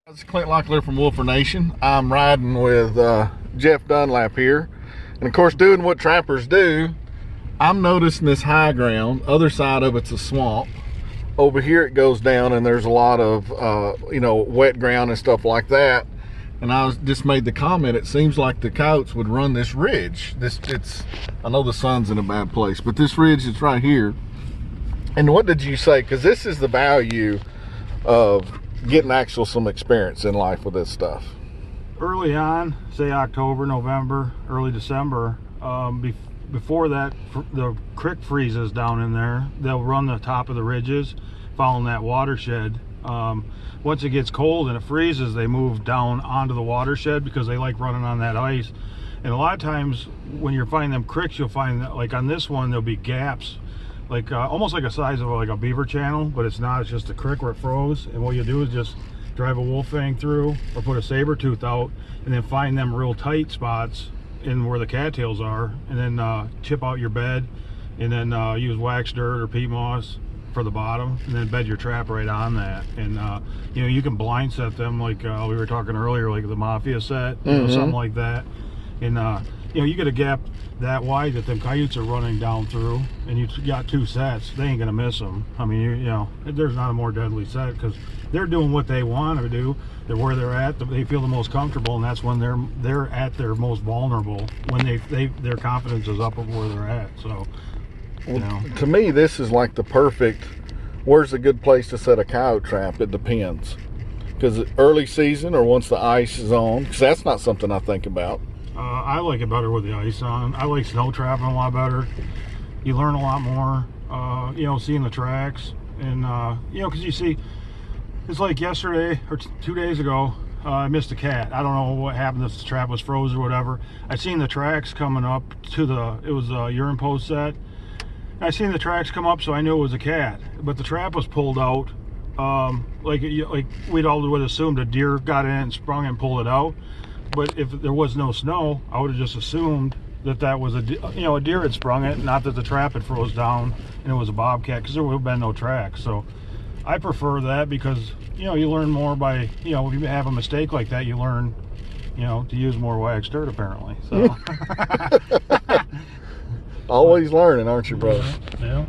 It's Clint Locklear from Wolfer Nation. I'm riding with Jeff Dunlap here. And of course, doing what trappers do, I'm noticing this high ground. Other side of it's a swamp. Over here it goes down and there's a lot of, wet ground and stuff like that. And just made the comment, it seems like the coyotes would run this ridge. I know the sun's in a bad place, but this ridge is right here. And what did you say? Because this is the value of getting some experience in life with this stuff. Early on, say October, November, early December, before that the creek freezes down in there, they'll run the top of the ridges following that watershed. Once it gets cold and it freezes, they move down onto the watershed because they like running on that ice. And a lot of times when you're finding them creeks, you'll find that, like on this one, there'll be gaps, like almost like a size of like a beaver channel, but it's not. It's just a creek where it froze, and what you do is just drive a wolf fang through or put a saber tooth out and then find them real tight spots in where the cattails are, and then chip out your bed, and then use wax dirt or peat moss for the bottom, and then bed your trap right on that. And you can blind set them like we were talking earlier, like the mafia set, something like that. And you get a gap that wide that them coyotes are running down through, and you got two sets, they ain't gonna miss them. I mean, there's not a more deadly set because they're doing what they want to do. They're where they're at. They feel the most comfortable, and that's when they're at their most vulnerable, when their confidence is up of where they're at. So, to me, this is like the perfect. Where's a good place to set a coyote trap? It depends, because early season or once the ice is on, because that's not something I think about. I like it better with the ice on. I like snow trapping a lot better. You learn a lot more, seeing the tracks. And, because you see, it's like yesterday or 2 days ago, I missed a cat. I don't know what happened, if the trap was froze or whatever. I seen the tracks coming up to it was a urine post set. I seen the tracks come up, so I knew it was a cat. But the trap was pulled out, like we'd all would assumed a deer got in and sprung and pulled it out. But if there was no snow, I would have just assumed that was a deer had sprung it, not that the trap had froze down and it was a bobcat, because there would have been no tracks. So I prefer that because you learn more by if you have a mistake like that, you learn to use more wax dirt apparently. So always learning, aren't you, brother? Yeah.